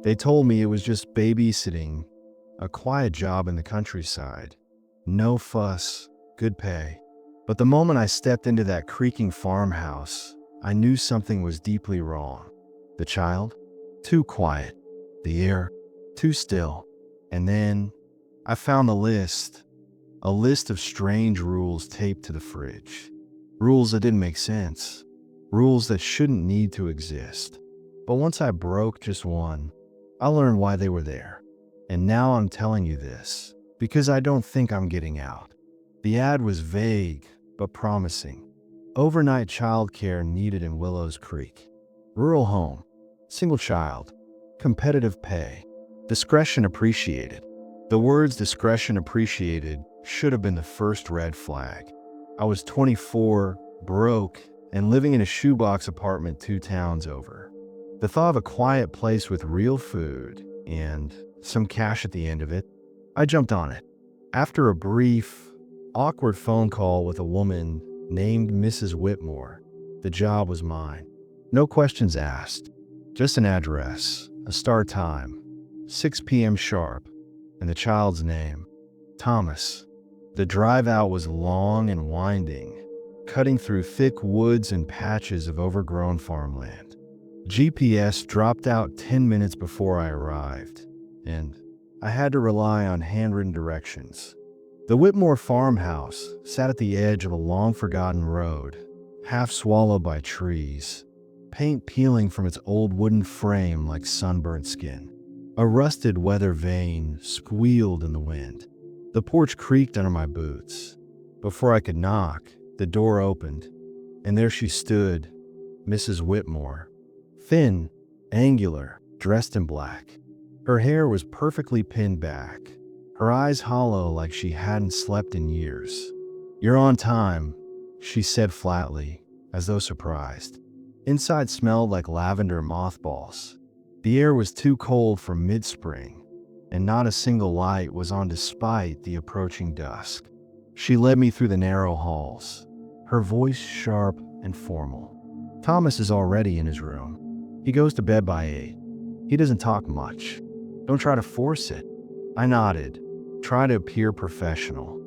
They told me it was just babysitting, a quiet job in the countryside. No fuss, good pay. But the moment I stepped into that creaking farmhouse, I knew something was deeply wrong. The child? Too quiet. The air? Too still. And then I found a list of strange rules taped to the fridge. Rules that didn't make sense. Rules that shouldn't need to exist. But once I broke just one, I learned why they were there. And now I'm telling you this, because I don't think I'm getting out. The ad was vague, but promising. Overnight childcare needed in Willows Creek. Rural home. Single child. Competitive pay. Discretion appreciated. The words discretion appreciated should have been the first red flag. I was 24, broke, and living in a shoebox apartment 2 towns over. The thought of a quiet place with real food and some cash at the end of it, I jumped on it. After a brief, awkward phone call with a woman named Mrs. Whitmore, the job was mine. No questions asked, just an address, a start time, 6 p.m. sharp, and the child's name, Thomas. The drive out was long and winding, cutting through thick woods and patches of overgrown farmland. GPS dropped out 10 minutes before I arrived, and I had to rely on handwritten directions. The Whitmore farmhouse sat at the edge of a long-forgotten road, half swallowed by trees, paint peeling from its old wooden frame like sunburnt skin. A rusted weather vane squealed in the wind. The porch creaked under my boots. Before I could knock, the door opened, and there she stood, Mrs. Whitmore. Thin, angular, dressed in black. Her hair was perfectly pinned back, her eyes hollow like she hadn't slept in years. "You're on time," she said flatly, as though surprised. Inside smelled like lavender mothballs. The air was too cold for mid-spring, and not a single light was on despite the approaching dusk. She led me through the narrow halls, her voice sharp and formal. "Thomas is already in his room. He goes to bed by 8. He doesn't talk much. Don't try to force it." I nodded, trying to appear professional.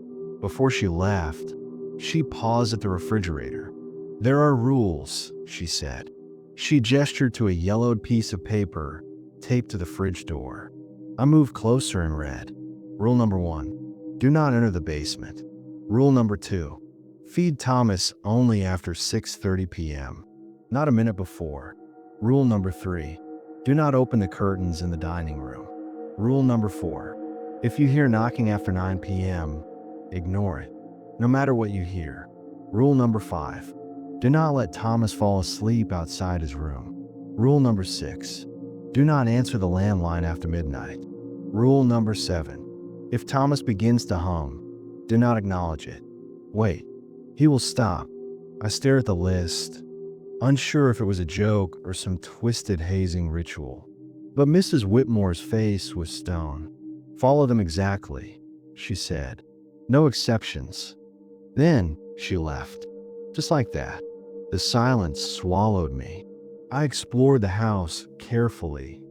Before she left, she paused at the refrigerator. "There are rules," she said. She gestured to a yellowed piece of paper taped to the fridge door. I moved closer and read. Rule number 1, do not enter the basement. Rule number 2, feed Thomas only after 6:30 p.m., not a minute before. Rule number 3, do not open the curtains in the dining room. Rule number 4, if you hear knocking after 9 p.m., ignore it, no matter what you hear. Rule number 5, do not let Thomas fall asleep outside his room. Rule number 6, do not answer the landline after midnight. Rule number 7, if Thomas begins to hum, do not acknowledge it. Wait, he will stop. I stare at the list, unsure if it was a joke or some twisted hazing ritual. But Mrs. Whitmore's face was stone. "Follow them exactly," she said. "No exceptions." Then she left. Just like that. The silence swallowed me. I explored the house carefully,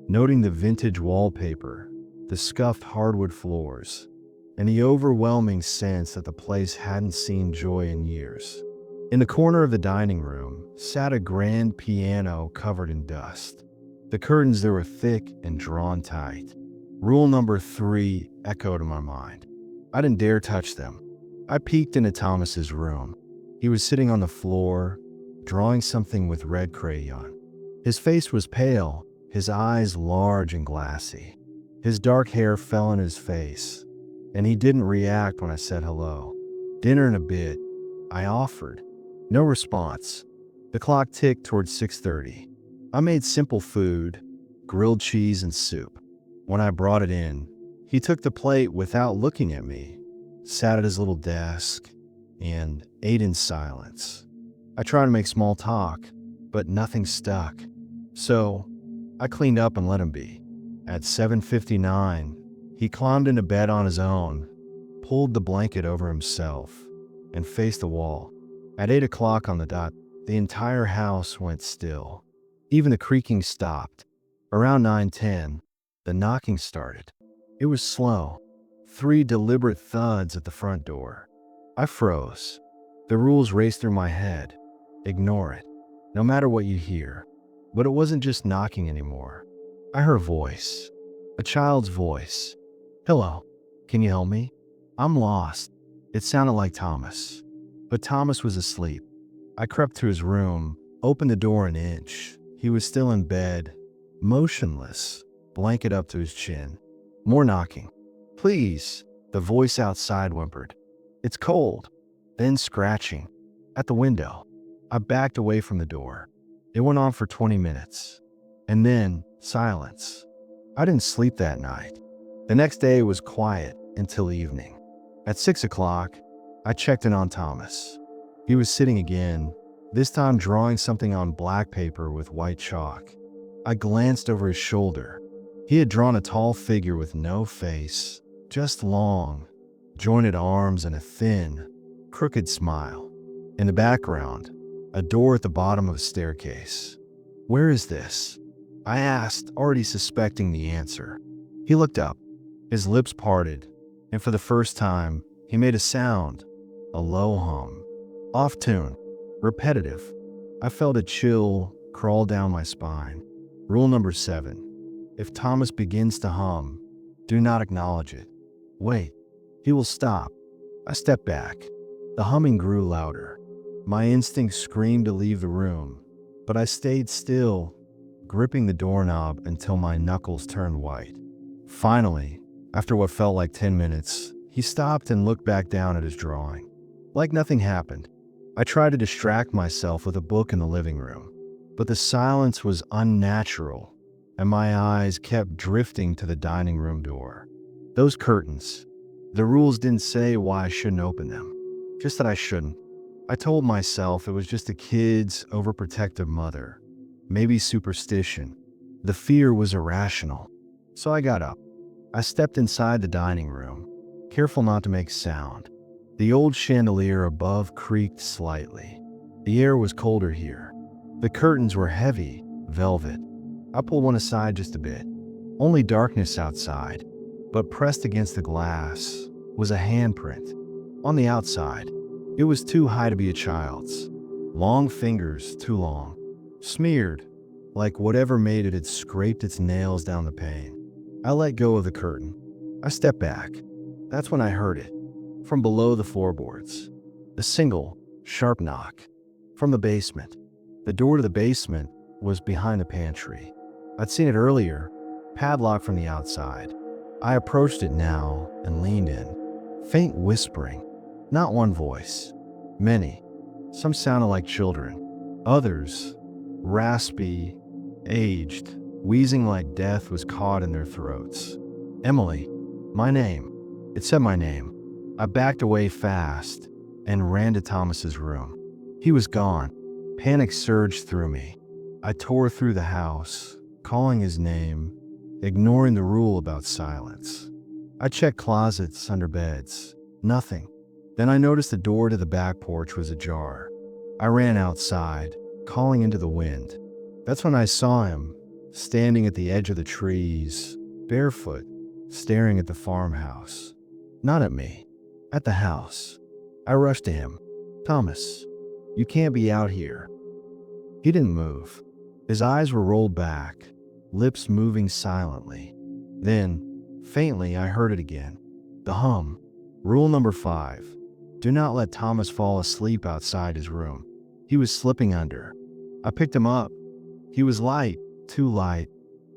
noting the vintage wallpaper, the scuffed hardwood floors, and the overwhelming sense that the place hadn't seen joy in years. In the corner of the dining room sat a grand piano covered in dust. The curtains there were thick and drawn tight. Rule number 3 echoed in my mind. I didn't dare touch them. I peeked into Thomas's room. He was sitting on the floor, drawing something with red crayon. His face was pale, his eyes large and glassy. His dark hair fell on his face, and he didn't react when I said hello. "Dinner in a bit," I offered. No response. The clock ticked towards 6:30. I made simple food, grilled cheese and soup. When I brought it in, he took the plate without looking at me, sat at his little desk, and ate in silence. I tried to make small talk, but nothing stuck. So I cleaned up and let him be. At 7:59, he climbed into bed on his own, pulled the blanket over himself, and faced the wall. At 8 o'clock on the dot, the entire house went still. Even the creaking stopped. Around 9:10, the knocking started. It was slow. 3 deliberate thuds at the front door. I froze. The rules raced through my head. Ignore it, no matter what you hear. But it wasn't just knocking anymore. I heard a voice. A child's voice. "Hello, can you help me? I'm lost." It sounded like Thomas. But Thomas was asleep. I crept to his room, opened the door an inch. He was still in bed, motionless, blanket up to his chin. More knocking. "Please," the voice outside whimpered. "It's cold." Then scratching. At the window. I backed away from the door. It went on for 20 minutes. And then silence. I didn't sleep that night. The next day was quiet until evening. At 6 o'clock, I checked in on Thomas. He was sitting again, this time drawing something on black paper with white chalk. I glanced over his shoulder. He had drawn a tall figure with no face, just long, jointed arms and a thin, crooked smile. In the background, a door at the bottom of a staircase. "Where is this?" I asked, already suspecting the answer. He looked up. His lips parted, and for the first time, he made a sound, a low hum. Off tune, repetitive. I felt a chill crawl down my spine. Rule number 7. If Thomas begins to hum, do not acknowledge it. Wait, he will stop. I stepped back. The humming grew louder. My instinct screamed to leave the room, but I stayed still, gripping the doorknob until my knuckles turned white. Finally, after what felt like 10 minutes, he stopped and looked back down at his drawing. Like nothing happened. I tried to distract myself with a book in the living room, but the silence was unnatural, and my eyes kept drifting to the dining room door. Those curtains. The rules didn't say why I shouldn't open them, just that I shouldn't. I told myself it was just a kid's overprotective mother. Maybe superstition. The fear was irrational. So I got up. I stepped inside the dining room, careful not to make sound. The old chandelier above creaked slightly. The air was colder here. The curtains were heavy, velvet. I pulled one aside just a bit. Only darkness outside, but pressed against the glass was a handprint. On the outside, it was too high to be a child's. Long fingers, too long. Smeared, like whatever made it had scraped its nails down the pane. I let go of the curtain. I stepped back. That's when I heard it. From below the floorboards. A single, sharp knock. From the basement. The door to the basement was behind the pantry. I'd seen it earlier, padlocked from the outside. I approached it now and leaned in. Faint whispering. Not one voice. Many. Some sounded like children. Others, raspy, aged, wheezing like death was caught in their throats. "Emily." My name. It said my name. I backed away fast and ran to Thomas's room. He was gone. Panic surged through me. I tore through the house, calling his name, ignoring the rule about silence. I checked closets, under beds. Nothing. Then I noticed the door to the back porch was ajar. I ran outside, calling into the wind. That's when I saw him, standing at the edge of the trees, barefoot, staring at the farmhouse. Not at me. At the house. I rushed to him. "Thomas, you can't be out here." He didn't move. His eyes were rolled back, lips moving silently. Then, faintly, I heard it again. The hum. Rule number 5. Do not let Thomas fall asleep outside his room. He was slipping under. I picked him up. He was light, too light,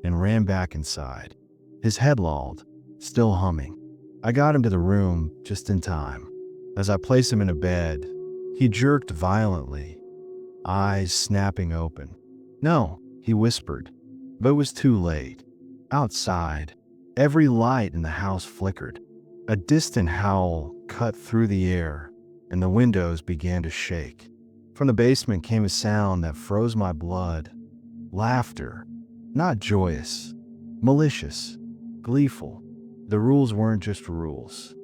and ran back inside. His head lolled, still humming. I got him to the room just in time. As I placed him in a bed, he jerked violently, eyes snapping open. "No," he whispered, but it was too late. Outside, every light in the house flickered. A distant howl cut through the air, and the windows began to shake. From the basement came a sound that froze my blood. Laughter, not joyous, malicious, gleeful. The rules weren't just rules.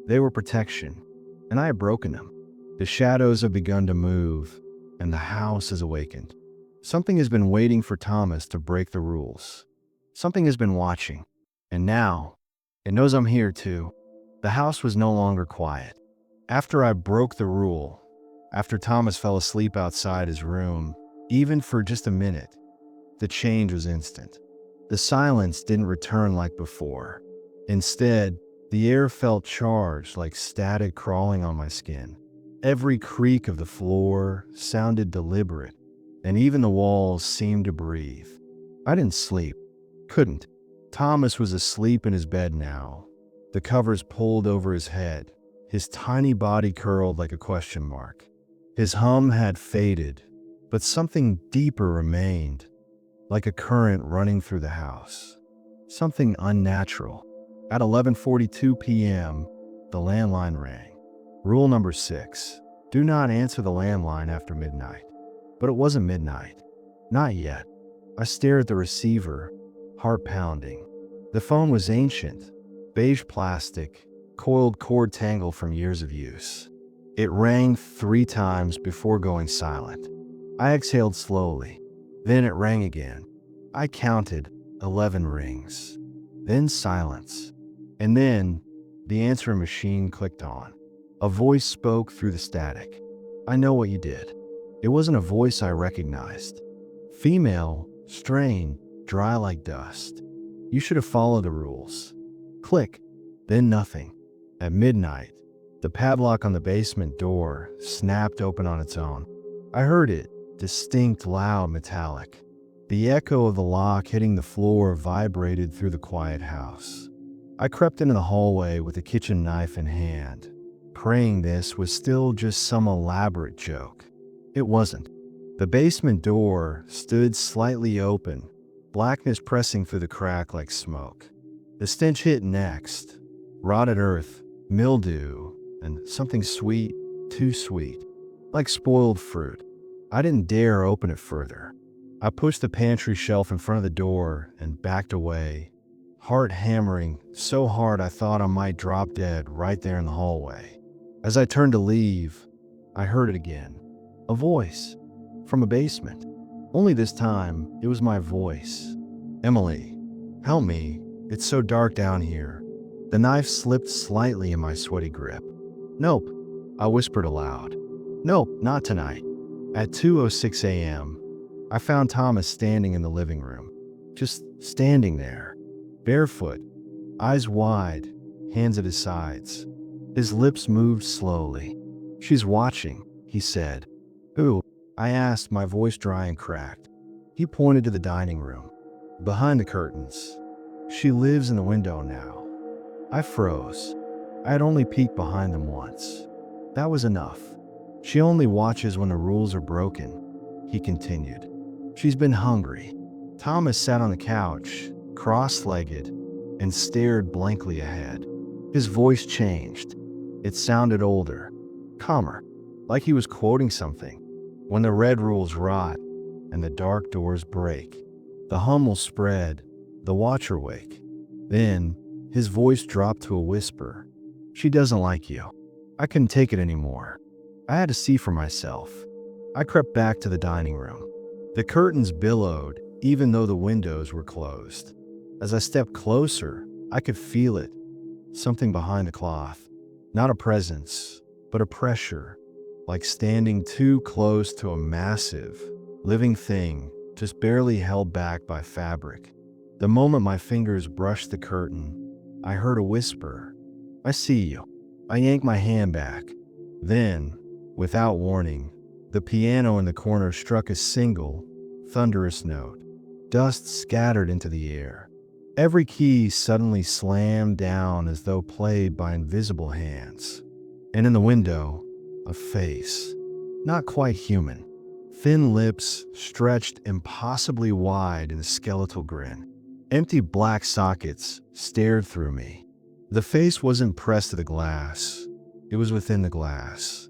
They were protection, and I had broken them. The shadows have begun to move, and the house has awakened. Something has been waiting for Thomas to break the rules. Something has been watching. And now, it knows I'm here too. The house was no longer quiet. After I broke the rule, after Thomas fell asleep outside his room, even for just a minute, the change was instant. The silence didn't return like before. Instead, the air felt charged like static crawling on my skin. Every creak of the floor sounded deliberate, and even the walls seemed to breathe. I didn't sleep. Couldn't. Thomas was asleep in his bed now, the covers pulled over his head, his tiny body curled like a question mark. His hum had faded, but something deeper remained, like a current running through the house. Something unnatural. At 11:42 p.m., the landline rang. Rule number 6, do not answer the landline after midnight. But it wasn't midnight. Not yet. I stared at the receiver, heart pounding. The phone was ancient, beige plastic, coiled cord tangle from years of use. It rang 3 times before going silent. I exhaled slowly. Then it rang again. I counted 11 rings. Then silence. And then the answering machine clicked on. A voice spoke through the static. I know what you did. It wasn't a voice I recognized. Female, strained, dry like dust. You should have followed the rules. Click. Then nothing. At midnight, the padlock on the basement door snapped open on its own. I heard it, distinct, loud, metallic. The echo of the lock hitting the floor vibrated through the quiet house. I crept into the hallway with a kitchen knife in hand, praying this was still just some elaborate joke. It wasn't. The basement door stood slightly open, blackness pressing through the crack like smoke. The stench hit next. Rotted earth, mildew, and something sweet, too sweet, like spoiled fruit. I didn't dare open it further. I pushed the pantry shelf in front of the door and backed away, heart hammering so hard I thought I might drop dead right there in the hallway. As I turned to leave, I heard it again. A voice from a basement. Only this time, it was my voice. Emily, help me. It's so dark down here. The knife slipped slightly in my sweaty grip. Nope, I whispered aloud. Nope, not tonight. At 2:06 a.m., I found Thomas standing in the living room. Just standing there, barefoot, eyes wide, hands at his sides. His lips moved slowly. She's watching, he said. Who? I asked, my voice dry and cracked. He pointed to the dining room, behind the curtains. She lives in the window now. I froze. I had only peeked behind them once. That was enough. She only watches when the rules are broken, he continued. She's been hungry. Thomas sat on the couch, cross-legged, and stared blankly ahead. His voice changed. It sounded older, calmer, like he was quoting something. When the red rules rot and the dark doors break, the hum will spread, the watcher wake. Then, his voice dropped to a whisper. She doesn't like you. I couldn't take it anymore. I had to see for myself. I crept back to the dining room. The curtains billowed, even though the windows were closed. As I stepped closer, I could feel it. Something behind the cloth. Not a presence, but a pressure, like standing too close to a massive, living thing, just barely held back by fabric. The moment my fingers brushed the curtain, I heard a whisper. I see you. I yanked my hand back. Then, without warning, the piano in the corner struck a single, thunderous note. Dust scattered into the air. Every key suddenly slammed down as though played by invisible hands. And in the window, a face. Not quite human. Thin lips stretched impossibly wide in a skeletal grin. Empty black sockets stared through me. The face wasn't pressed to the glass. It was within the glass.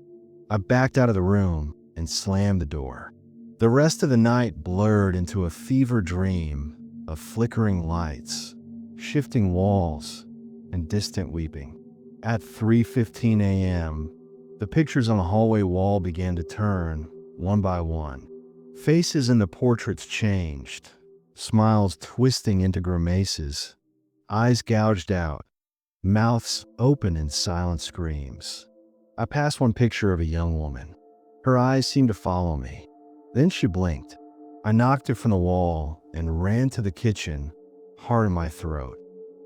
I backed out of the room and slammed the door. The rest of the night blurred into a fever dream of flickering lights, shifting walls, and distant weeping. At 3:15 a.m., the pictures on the hallway wall began to turn, one by one. Faces in the portraits changed. smiles twisting into grimaces, eyes gouged out, mouths open in silent screams. I passed one picture of a young woman. Her eyes seemed to follow me. Then she blinked. I knocked her from the wall and ran to the kitchen, heart in my throat.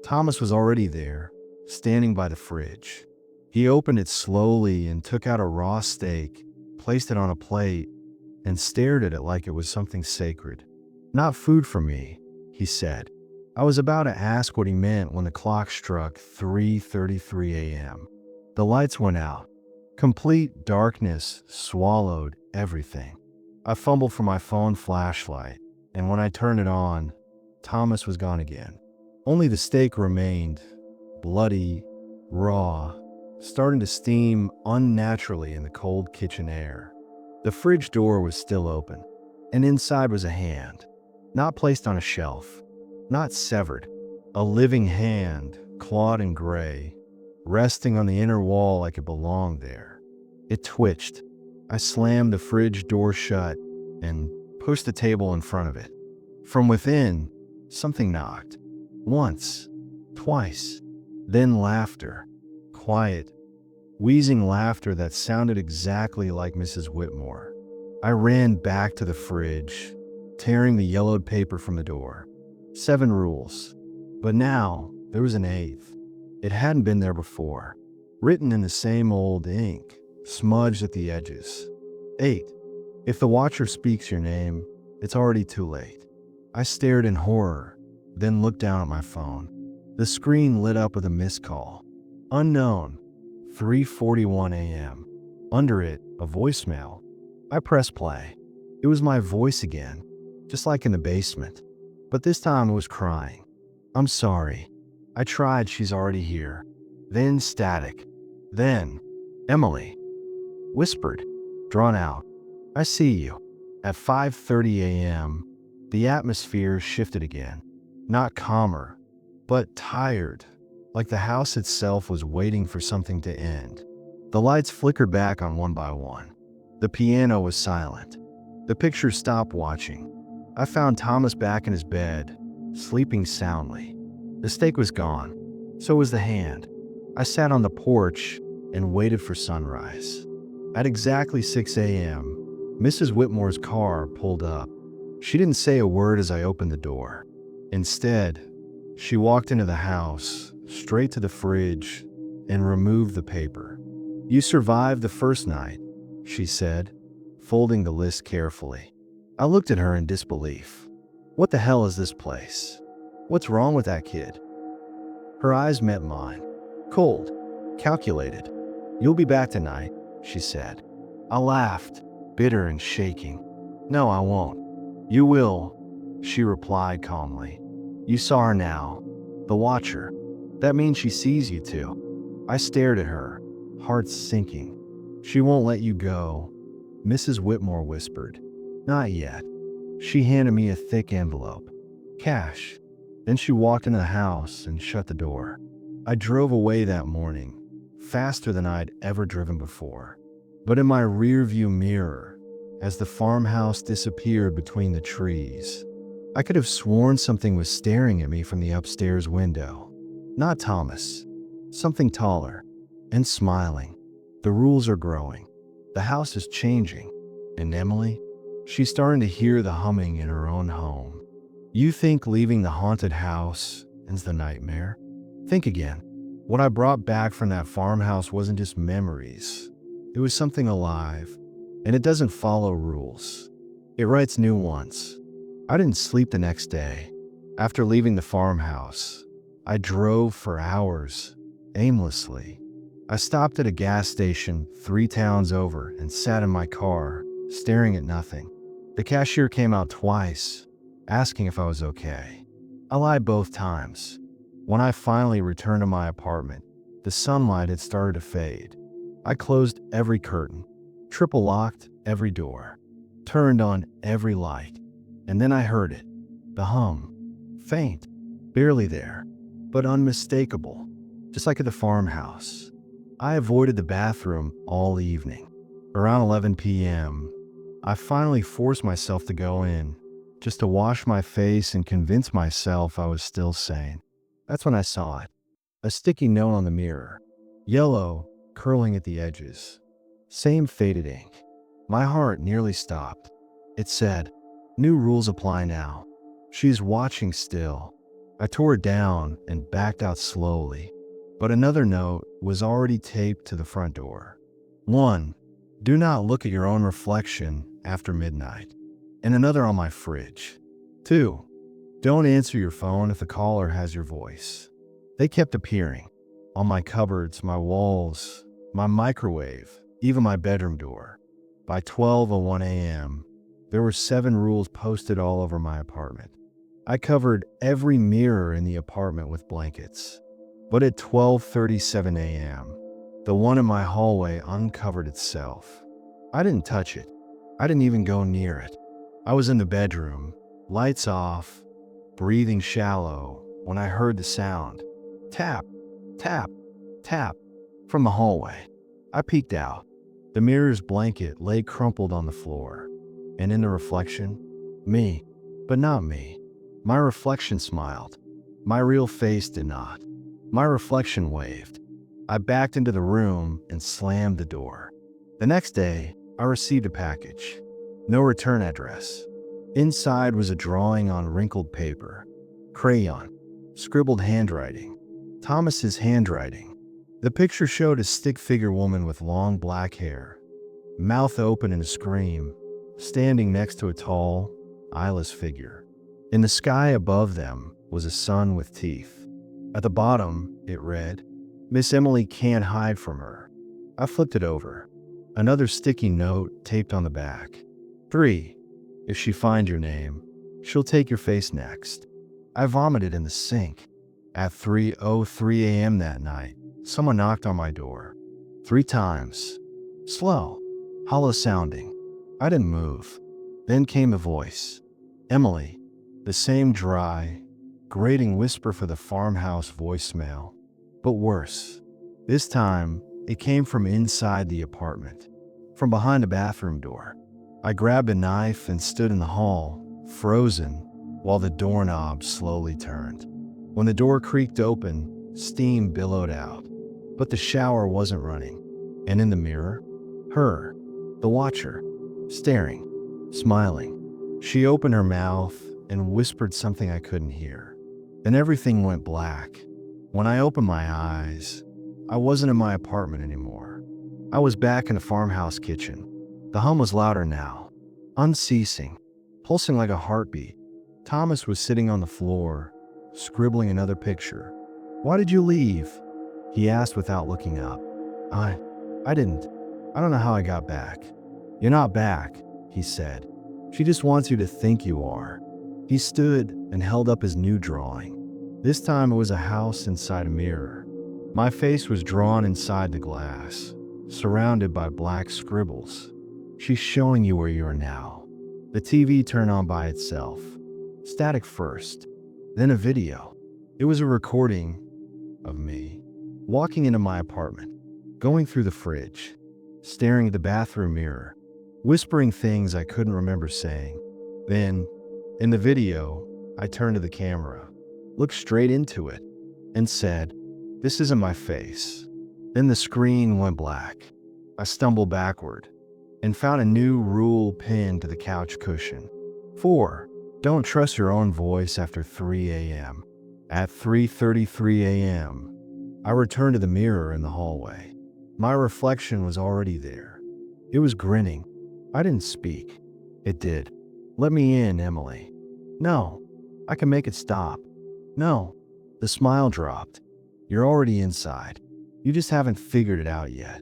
Thomas was already there, standing by the fridge. He opened it slowly and took out a raw steak, placed it on a plate, and stared at it like it was something sacred. "Not food for me," he said. I was about to ask what he meant when the clock struck 3:33 a.m. The lights went out. Complete darkness swallowed everything. I fumbled for my phone flashlight, and when I turned it on, Thomas was gone again. Only the steak remained, bloody, raw, starting to steam unnaturally in the cold kitchen air. The fridge door was still open, and inside was a hand, not placed on a shelf, not severed, a living hand, clawed and gray, resting on the inner wall like it belonged there. It twitched. I slammed the fridge door shut and pushed the table in front of it. From within, something knocked. Once, twice, then laughter. Quiet, wheezing laughter that sounded exactly like Mrs. Whitmore. I ran back to the fridge, tearing the yellowed paper from the door. 7 rules. But now, there was an 8th. It hadn't been there before. Written in the same old ink, smudged at the edges. 8. If the watcher speaks your name, it's already too late. I stared in horror, then looked down at my phone. The screen lit up with a missed call. Unknown, 3:41 a.m. Under it, a voicemail. I pressed play. It was my voice again, just like in the basement. But this time it was crying. "I'm sorry. I tried, she's already here." Then static. Then, "Emily." Whispered, drawn out. "I see you." At 5:30 a.m., the atmosphere shifted again. Not calmer, but tired, like the house itself was waiting for something to end. The lights flickered back on one by one. The piano was silent. The picture stopped watching. I found Thomas back in his bed, sleeping soundly. The steak was gone. So was the hand. I sat on the porch and waited for sunrise. At exactly 6 a.m., Mrs. Whitmore's car pulled up. She didn't say a word as I opened the door. Instead, she walked into the house, straight to the fridge, and removed the paper. "You survived the first night," she said, folding the list carefully. I looked at her in disbelief. What the hell is this place? What's wrong with that kid? Her eyes met mine. Cold, calculated. "You'll be back tonight," she said. I laughed, bitter and shaking. "No, I won't." "You will," she replied calmly. "You saw her now. The watcher. That means she sees you too." I stared at her, heart sinking. "She won't let you go," Mrs. Whitmore whispered. "Not yet." She handed me a thick envelope. Cash. Then she walked into the house and shut the door. I drove away that morning, faster than I'd ever driven before. But in my rearview mirror, as the farmhouse disappeared between the trees, I could have sworn something was staring at me from the upstairs window. Not Thomas. Something taller and smiling. The rules are growing. The house is changing. And Emily? She's starting to hear the humming in her own home. You think leaving the haunted house ends the nightmare? Think again. What I brought back from that farmhouse wasn't just memories. It was something alive, and it doesn't follow rules. It writes new ones. I didn't sleep the next day. After leaving the farmhouse, I drove for hours, aimlessly. I stopped at a gas station 3 towns over and sat in my car, staring at nothing. The cashier came out twice, asking if I was okay. I lied both times. When I finally returned to my apartment, the sunlight had started to fade. I closed every curtain, triple locked every door, turned on every light, and then I heard it. The hum. Faint, barely there, but unmistakable, just like at the farmhouse. I avoided the bathroom all evening. Around 11 p.m., I finally forced myself to go in just to wash my face and convince myself I was still sane. That's when I saw it. A sticky note on the mirror. Yellow, curling at the edges. Same faded ink. My heart nearly stopped. It said, "New rules apply now." She's watching still. I tore it down and backed out slowly. But another note was already taped to the front door. 1. Do not look at your own reflection after midnight. And another on my fridge. 2. Don't answer your phone if the caller has your voice. They kept appearing. On my cupboards, my walls, my microwave, even my bedroom door. By 12:01 a.m., there were 7 rules posted all over my apartment. I covered every mirror in the apartment with blankets. But at 12:37 a.m., the one in my hallway uncovered itself. I didn't touch it. I didn't even go near it. I was in the bedroom, lights off, breathing shallow, when I heard the sound. Tap, tap, tap, from the hallway. I peeked out. The mirror's blanket lay crumpled on the floor. And in the reflection, me, but not me. My reflection smiled. My real face did not. My reflection waved. I backed into the room and slammed the door. The next day, I received a package. No return address. Inside was a drawing on wrinkled paper. Crayon. Scribbled handwriting. Thomas's handwriting. The picture showed a stick-figure woman with long black hair, mouth open in a scream, standing next to a tall, eyeless figure. In the sky above them was a sun with teeth. At the bottom, it read, "Miss Emily can't hide from her." I flipped it over. Another sticky note taped on the back. 3. If she finds your name, she'll take your face next. I vomited in the sink. At 3:03 a.m. that night, someone knocked on my door. 3 times. Slow, hollow sounding. I didn't move. Then came a voice. Emily. The same dry, grating whisper for the farmhouse voicemail. But worse. This time, it came from inside the apartment. From behind a bathroom door. I grabbed a knife and stood in the hall, frozen, while the doorknob slowly turned. When the door creaked open, steam billowed out. But the shower wasn't running. And in the mirror, her, the watcher, staring, smiling. She opened her mouth and whispered something I couldn't hear. Then everything went black. When I opened my eyes, I wasn't in my apartment anymore. I was back in the farmhouse kitchen. The hum was louder now, unceasing, pulsing like a heartbeat. Thomas was sitting on the floor, scribbling another picture. "Why did you leave?" he asked without looking up. I didn't. I don't know how I got back." "You're not back," he said. "She just wants you to think you are." He stood and held up his new drawing. This time it was a house inside a mirror. My face was drawn inside the glass, surrounded by black scribbles. "She's showing you where you are now." The TV turned on by itself. Static first, then a video. It was a recording of me, walking into my apartment, going through the fridge, staring at the bathroom mirror, whispering things I couldn't remember saying. Then, in the video, I turned to the camera, looked straight into it, and said, "This isn't my face." Then the screen went black. I stumbled backward and found a new rule pinned to the couch cushion. 4. Don't trust your own voice after 3 a.m. At 3:33 a.m., I returned to the mirror in the hallway. My reflection was already there. It was grinning. I didn't speak. It did. "Let me in, Emily." "No, I can make it stop." "No." The smile dropped. "You're already inside. You just haven't figured it out yet."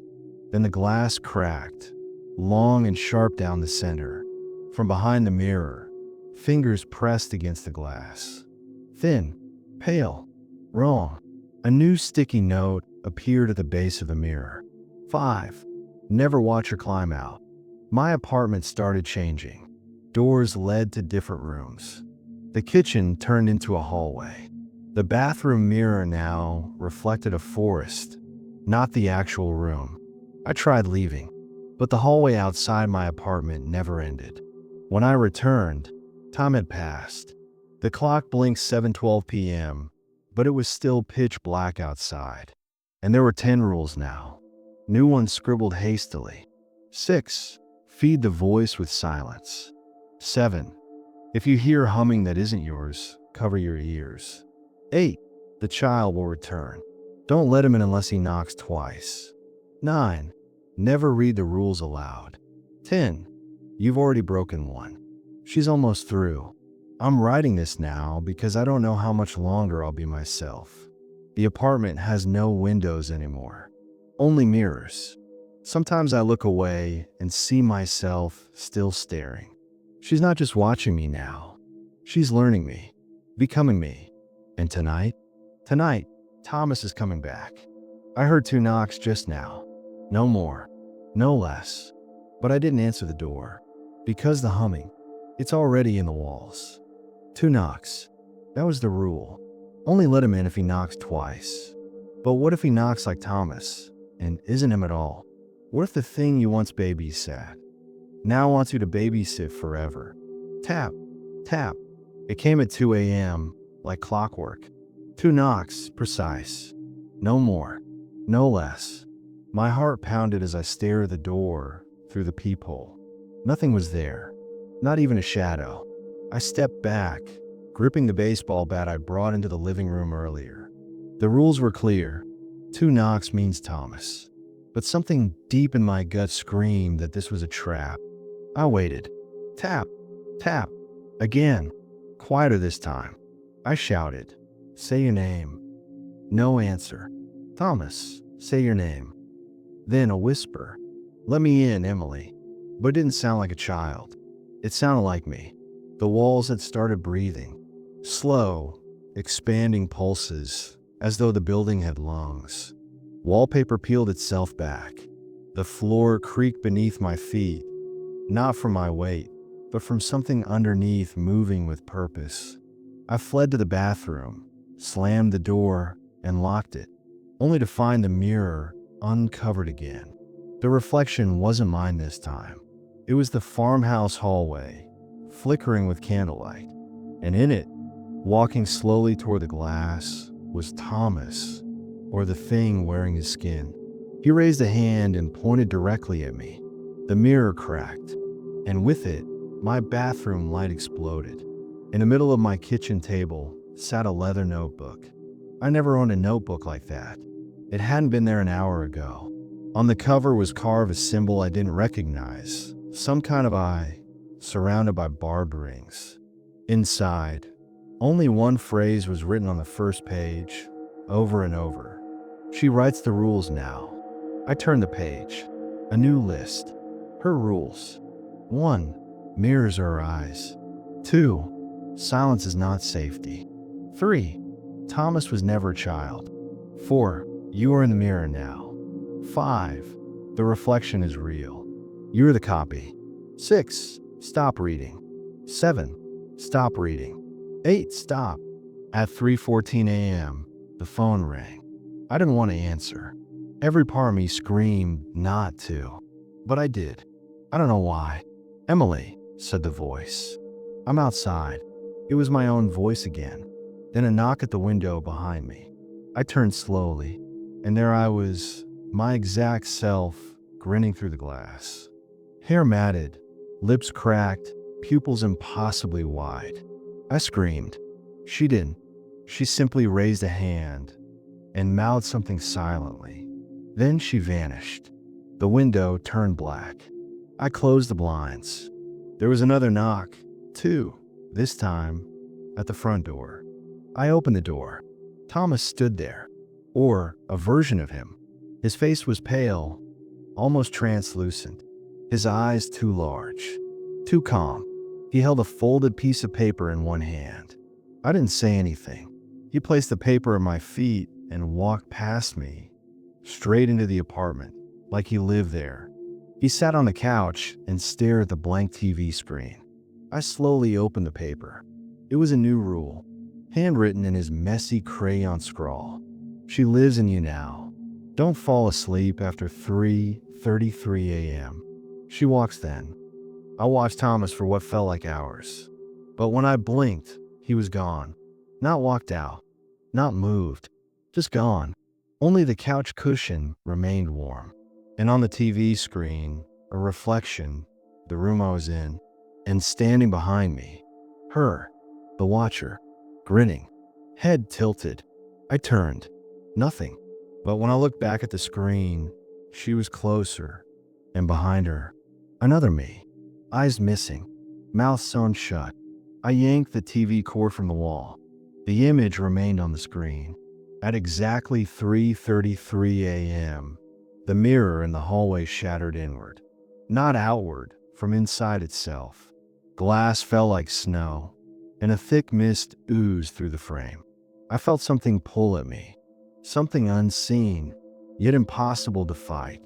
Then the glass cracked, long and sharp down the center. From behind the mirror, fingers pressed against the glass. Thin, pale, wrong. A new sticky note appeared at the base of the mirror. 5. Never watch her climb out. My apartment started changing. Doors led to different rooms. The kitchen turned into a hallway. The bathroom mirror now reflected a forest, not the actual room. I tried leaving, but the hallway outside my apartment never ended. When I returned, Time had passed. The clock blinked 7:12 p.m., but it was still pitch black outside. And there were 10 rules now. New ones scribbled hastily. 6. Feed the voice with silence. 7. If you hear humming that isn't yours, cover your ears. 8. The child will return. Don't let him in unless he knocks twice. 9. Never read the rules aloud. 10. You've already broken one. She's almost through. I'm writing this now because I don't know how much longer I'll be myself. The apartment has no windows anymore. Only mirrors. Sometimes I look away and see myself still staring. She's not just watching me now. She's learning me, becoming me. And tonight, Thomas is coming back. I heard 2 knocks just now. No more, no less. But I didn't answer the door. Because the humming, it's already in the walls. 2 knocks. That was the rule. Only let him in if he knocks twice. But what if he knocks like Thomas and isn't him at all? What if the thing you once babysat now wants you to babysit forever? Tap, tap. It came at 2 a.m. like clockwork. 2 knocks, precise. No more, no less. My heart pounded as I stared at the door through the peephole. Nothing was there, not even a shadow. I stepped back, gripping the baseball bat I brought into the living room earlier. The rules were clear. 2 knocks means Thomas. But something deep in my gut screamed that this was a trap. I waited. Tap, tap. Again. Quieter this time. I shouted, "Say your name." No answer. "Thomas, say your name." Then a whisper. "Let me in, Emily." But it didn't sound like a child. It sounded like me. The walls had started breathing. Slow, expanding pulses, as though the building had lungs. Wallpaper peeled itself back. The floor creaked beneath my feet, not from my weight, but from something underneath moving with purpose. I fled to the bathroom, slammed the door, and locked it, only to find the mirror uncovered again. The reflection wasn't mine this time. It was the farmhouse hallway, flickering with candlelight. And in it, walking slowly toward the glass, was Thomas, or the thing wearing his skin. He raised a hand and pointed directly at me. The mirror cracked, and with it, my bathroom light exploded. In the middle of my kitchen table sat a leather notebook. I never owned a notebook like that. It hadn't been there an hour ago. On the cover was carved a symbol I didn't recognize, some kind of eye, surrounded by barbed rings. Inside, only one phrase was written on the first page, over and over. She writes the rules now. I turned the page. A new list. Her rules. 1. Mirrors are her eyes. 2. Silence is not safety. 3. Thomas was never a child. 4. You are in the mirror now. 5. The reflection is real. You're the copy. 6. Stop reading. 7. Stop reading. 8. Stop. At 3:14 a.m., the phone rang. I didn't want to answer. Every part of me screamed not to, but I did. I don't know why. "Emily," said the voice. "I'm outside." It was my own voice again. Then a knock at the window behind me. I turned slowly, and there I was, my exact self, grinning through the glass. Hair matted, lips cracked, pupils impossibly wide. I screamed. She didn't. She simply raised a hand and mouthed something silently. Then she vanished. The window turned black. I closed the blinds. There was another knock, 2, this time at the front door. I opened the door. Thomas stood there, or a version of him. His face was pale, almost translucent. His eyes too large, too calm. He held a folded piece of paper in one hand. I didn't say anything. He placed the paper at my feet and walked past me, straight into the apartment, like he lived there. He sat on the couch and stared at the blank TV screen. I slowly opened the paper. It was a new rule, handwritten in his messy crayon scrawl. She lives in you now. Don't fall asleep after 3:33 a.m. She walks then. I watched Thomas for what felt like hours. But when I blinked, he was gone. Not walked out, not moved, just gone. Only the couch cushion remained warm. And on the TV screen, a reflection, the room I was in, and standing behind me, her, the watcher, grinning, head tilted. I turned. Nothing. But when I looked back at the screen, she was closer, and behind her, another me, eyes missing, mouth sewn shut. I yanked the TV cord from the wall. The image remained on the screen. At exactly 3:33 a.m., the mirror in the hallway shattered inward, not outward, from inside itself. Glass fell like snow, and a thick mist oozed through the frame. I felt something pull at me, something unseen, yet impossible to fight.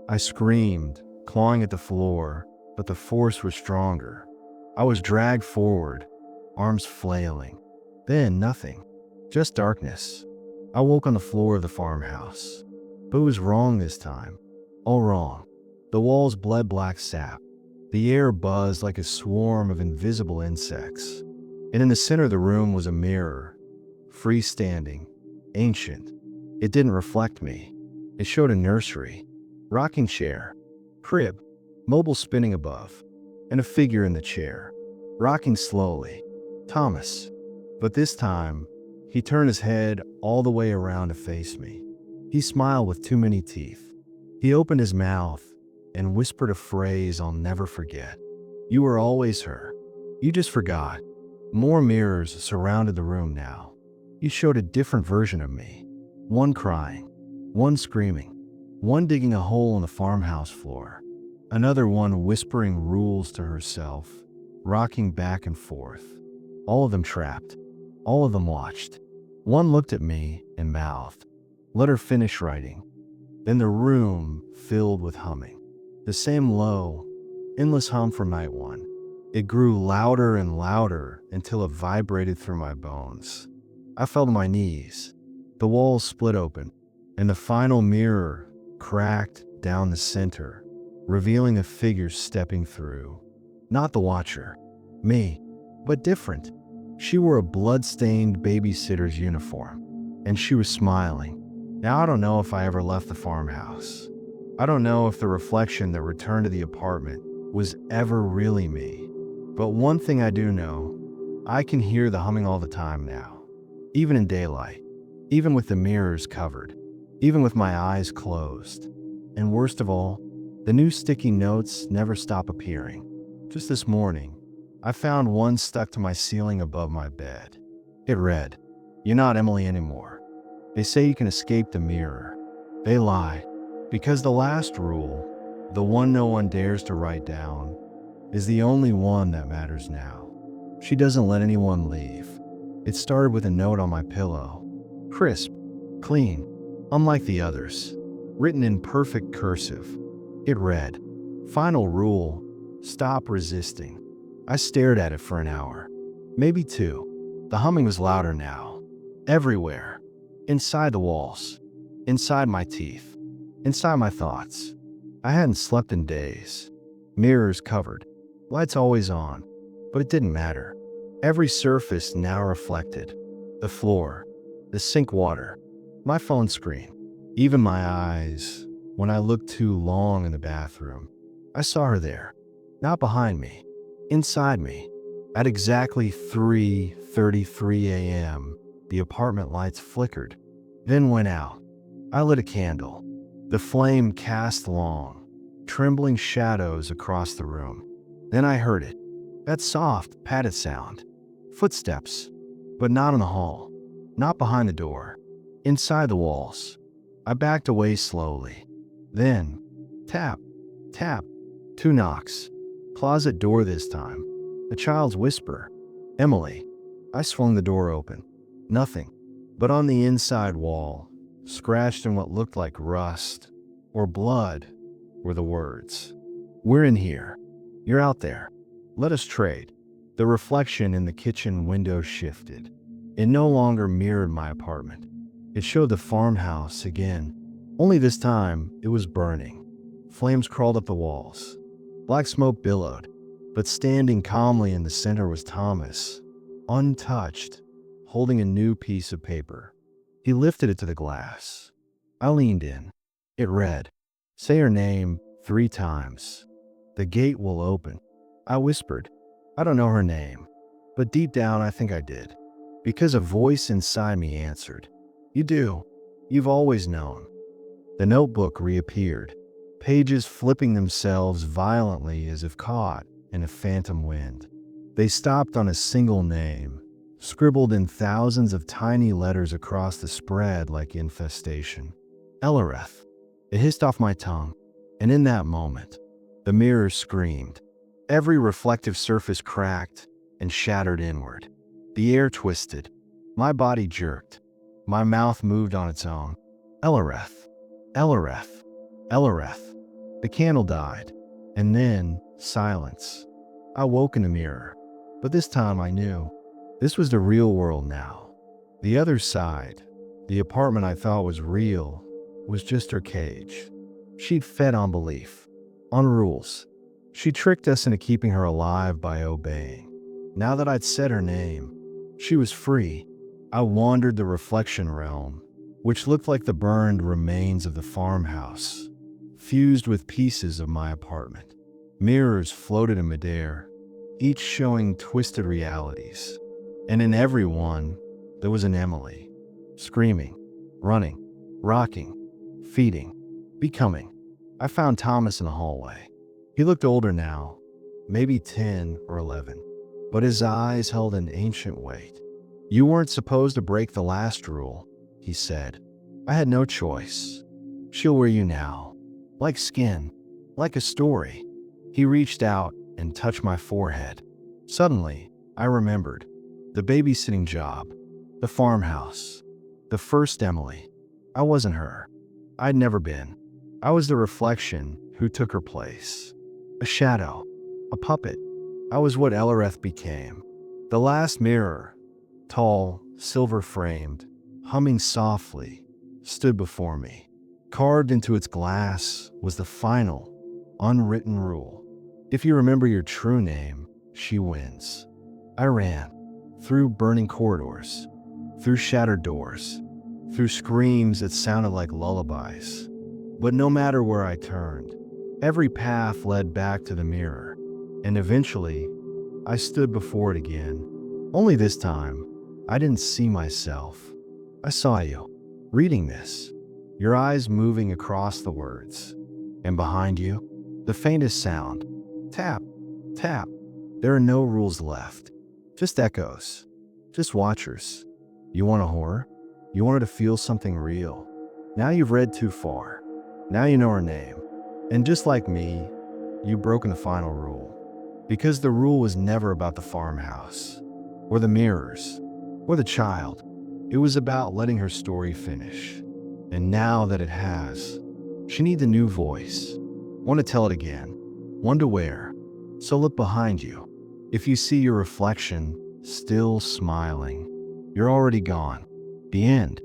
I screamed, clawing at the floor, but the force was stronger. I was dragged forward, arms flailing. Then nothing, just darkness. I woke on the floor of the farmhouse. But it was wrong this time. All wrong. The walls bled black sap. The air buzzed like a swarm of invisible insects. And in the center of the room was a mirror, freestanding, ancient. It didn't reflect me. It showed a nursery, rocking chair, crib, mobile spinning above, and a figure in the chair, rocking slowly. Thomas. But this time, he turned his head all the way around to face me. He smiled with too many teeth. He opened his mouth and whispered a phrase I'll never forget. You were always her. You just forgot. More mirrors surrounded the room now. You showed a different version of me. One crying, one screaming, one digging a hole in the farmhouse floor, another one whispering rules to herself, rocking back and forth. All of them trapped. All of them watched. One looked at me and mouthed, "Let her finish writing." Then the room filled with humming. The same low, endless hum from night one. It grew louder and louder until it vibrated through my bones. I fell to my knees. The walls split open, and the final mirror cracked down the center, revealing a figure stepping through. Not the watcher, me, but different. She wore a blood-stained babysitter's uniform, and she was smiling. Now I don't know if I ever left the farmhouse. I don't know if the reflection that returned to the apartment was ever really me. But one thing I do know, I can hear the humming all the time now. Even in daylight, even with the mirrors covered, even with my eyes closed. And worst of all, the new sticky notes never stop appearing. Just this morning, I found one stuck to my ceiling above my bed. It read, "You're not Emily anymore. They say you can escape the mirror. They lie, because the last rule, the one no one dares to write down, is the only one that matters now." She doesn't let anyone leave. It started with a note on my pillow. Crisp, clean, unlike the others. Written in perfect cursive. It read, "Final rule, stop resisting." I stared at it for an hour, maybe two. The humming was louder now. Everywhere. Inside the walls. Inside my teeth. Inside my thoughts. I hadn't slept in days. Mirrors covered. Lights always on. But it didn't matter. Every surface now reflected. The floor. The sink water. My phone screen. Even my eyes. When I looked too long in the bathroom, I saw her there. Not behind me. Inside me. At exactly 3:33 a.m., the apartment lights flickered, then went out. I lit a candle. The flame cast long, trembling shadows across the room. Then I heard it. That soft, padded sound. Footsteps. But not in the hall. Not behind the door. Inside the walls. I backed away slowly. Then, tap, tap, 2 knocks. Closet door this time. A child's whisper. "Emily." I swung the door open. Nothing. But on the inside wall, scratched in what looked like rust or blood, were the words. "We're in here. You're out there. Let us trade." The reflection in the kitchen window shifted. It no longer mirrored my apartment. It showed the farmhouse again. Only this time, it was burning. Flames crawled up the walls. Black smoke billowed. But standing calmly in the center was Thomas, untouched, holding a new piece of paper. He lifted it to the glass. I leaned in. It read, "Say her name 3 times. The gate will open." I whispered, "I don't know her name." But deep down, I think I did. Because a voice inside me answered, "You do. You've always known." The notebook reappeared, pages flipping themselves violently as if caught in a phantom wind. They stopped on a single name, scribbled in thousands of tiny letters across the spread like infestation. Ellereth. It hissed off my tongue, and in that moment, the mirror screamed. Every reflective surface cracked and shattered inward. The air twisted. My body jerked. My mouth moved on its own. Ellereth. Ellereth. Ellereth. The candle died, and then silence. I woke in the mirror, but this time I knew. This was the real world now. The other side, the apartment I thought was real, was just her cage. She'd fed on belief, on rules. She tricked us into keeping her alive by obeying. Now that I'd said her name, she was free. I wandered the reflection realm, which looked like the burned remains of the farmhouse, fused with pieces of my apartment. Mirrors floated in midair, each showing twisted realities. And in every one, there was an Emily, screaming, running, rocking, feeding, becoming. I found Thomas in the hallway. He looked older now, maybe 10 or 11, but his eyes held an ancient weight. "You weren't supposed to break the last rule," he said. I had no choice. "She'll wear you now, like skin, like a story." He reached out and touched my forehead. Suddenly, I remembered. The babysitting job, the farmhouse, the first Emily. I wasn't her. I'd never been. I was the reflection who took her place. A shadow, a puppet. I was what Ellereth became. The last mirror, tall, silver-framed, humming softly, stood before me. Carved into its glass was the final, unwritten rule. If you remember your true name, she wins. I ran. Through burning corridors, through shattered doors, through screams that sounded like lullabies. But no matter where I turned, every path led back to the mirror, and eventually, I stood before it again. Only this time, I didn't see myself. I saw you, reading this, your eyes moving across the words. And behind you, the faintest sound, tap, tap. There are no rules left. Just echoes. Just watchers. You want a horror? You wanted to feel something real. Now you've read too far. Now you know her name. And just like me, you've broken the final rule. Because the rule was never about the farmhouse, or the mirrors, or the child. It was about letting her story finish. And now that it has, she needs a new voice. One to tell it again. One to wear. So look behind you. If you see your reflection still smiling, you're already gone. The end.